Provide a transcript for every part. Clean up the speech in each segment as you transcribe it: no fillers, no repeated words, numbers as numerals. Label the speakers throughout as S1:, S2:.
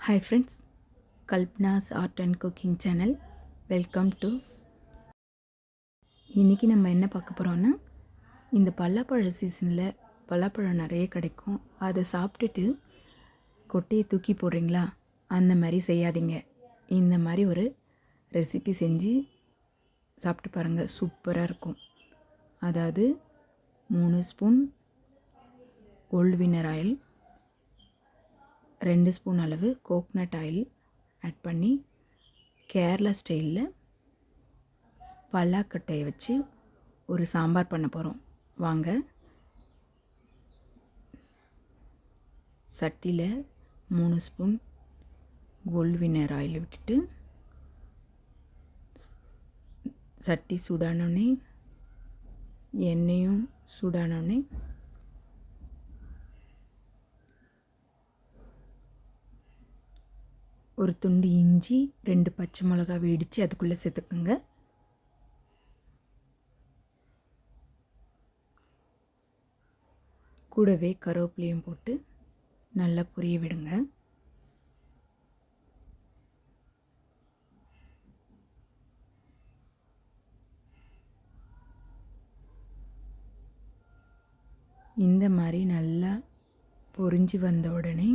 S1: Hi friends, Kalpna's Art and Cooking channel. Welcome to. இன்றைக்கி நம்ம என்ன பார்க்க போகிறோன்னா, இந்த பலாப்பழ சீசனில் பலாப்பழம் நிறைய கிடைக்கும். அதை சாப்பிட்டுட்டு கொட்டையை தூக்கி போடுறீங்களா, அந்த மாதிரி செய்யாதீங்க. இந்த மாதிரி ஒரு ரெசிபி செஞ்சு சாப்பிட்டு பாருங்கள், சூப்பராக இருக்கும். அதாவது 3 spoon gold winner oil, 2 spoon அளவு கோக்னட் ஆயில் ஆட் பண்ணி கேரளா ஸ்டைலில் பலாக்கட்டையை வச்சு ஒரு சாம்பார் பண்ண போகிறோம். வாங்க. சட்டியில் 3 ஸ்பூன் கோல்டு வின்னர் ஆயில் விட்டுட்டு, சட்டி சூடானோடனே எண்ணெயும் சூடானோடனே ஒரு துண்டு இஞ்சி, 2 பச்சை மிளகா இடித்து அதுக்குள்ளே சேர்த்துக்குங்க. கூடவே கருவேப்பிலையும் போட்டு நல்லா பொரிய விடுங்க. இந்த மாதிரி நல்லா பொரிஞ்சு வந்த உடனே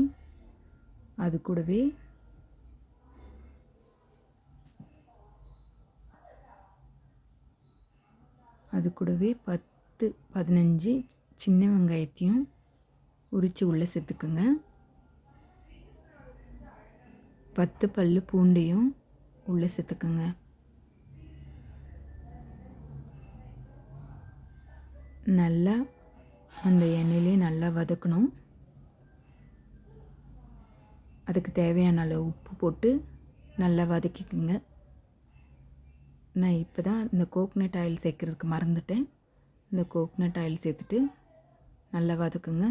S1: அது கூடவே அது கூடவே 10-15 சின்ன வெங்காயத்தையும் உரித்து உள்ளே சேர்த்துக்குங்க. 10 பல் பூண்டையும் உள்ளே சேர்த்துக்குங்க. நல்லா அந்த எண்ணெயிலே நல்லா வதக்கணும். அதுக்கு தேவையான அளவு உப்பு போட்டு நல்லா வதக்கிக்குங்க. நான் இப்போ தான் இந்த கோக்னட் ஆயில் சேர்க்குறதுக்கு மறந்துட்டேன். இந்த கோக்னட் ஆயில் சேர்த்துட்டு நல்லா வதக்குங்க.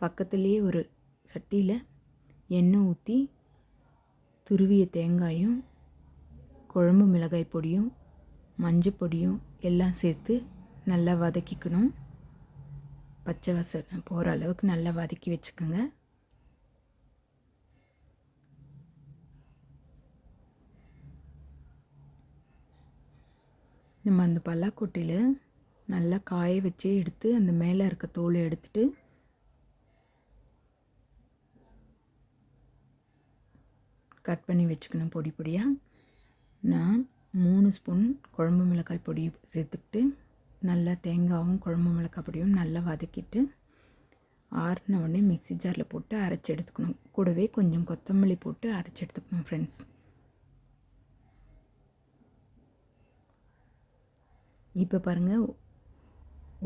S1: பக்கத்துலேயே ஒரு சட்டியில் எண்ணெய் ஊற்றி துருவிய தேங்காயும், குழம்பு மிளகாய் பொடியும், மஞ்சள் பொடியும் எல்லாம் சேர்த்து நல்லா வதக்கிக்கணும். பச்சை வாசனை போகிற அளவுக்கு நல்லா வதக்கி வச்சுக்கோங்க. நம்ம அந்த பலாக்கொட்டையில் நல்லா காய வச்சு எடுத்து அந்த மேலே இருக்க தோலை எடுத்துட்டு கட் பண்ணி வச்சுக்கணும் பொடி பொடியாக. நான் 3 ஸ்பூன் குழம்பு மிளகாய் பொடி சேர்த்துக்கிட்டு நல்லா தேங்காயும் குழம்பு மிளகாய் பொடியும் நல்லா வதக்கிட்டு ஆறின உடனே மிக்ஸி ஜாரில் போட்டு அரைச்சி எடுத்துக்கணும். கூடவே கொஞ்சம் கொத்தமல்லி போட்டு அரைச்சி எடுத்துக்கணும் ஃப்ரெண்ட்ஸ். இப்போ பாருங்கள்,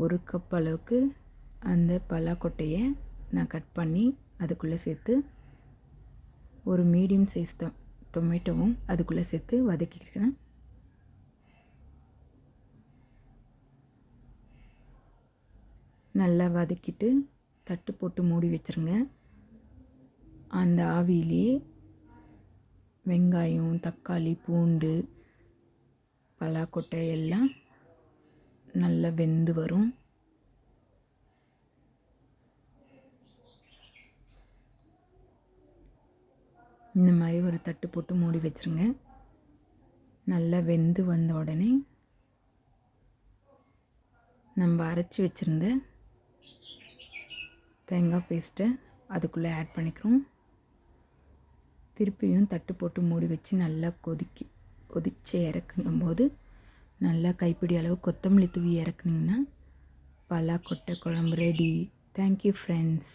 S1: 1 கப் அளவுக்கு அந்த பலாக்கொட்டையை நான் கட் பண்ணி அதுக்குள்ளே சேர்த்து, ஒரு மீடியம் சைஸ் டொமேட்டோவும் அதுக்குள்ளே சேர்த்து வதக்கிக்கிறேன். நல்லா வதக்கிட்டு தட்டு போட்டு மூடி வச்சுருங்க. அந்த ஆவியிலே வெங்காயம், தக்காளி, பூண்டு, பலாக்கொட்டை எல்லாம் நல்லா வெந்து வரும். இந்த மாதிரி ஒரு தட்டு போட்டு மூடி வச்சுருங்க. நல்லா வெந்து வந்த உடனே நம்ம அரைச்சி வச்சுருந்த தேங்காய் பேஸ்ட்டை அதுக்குள்ளே ஆட் பண்ணிக்கிறோம். திருப்பியும் தட்டு போட்டு மூடி வச்சு நல்லா கொதித்து இறக்கும் போது நல்லா கைப்பிடி அளவு கொத்தமல்லி தூவி இறக்குனிங்கன்னா பலாக்கொட்டை குழம்பு ரெடி. Thank you friends.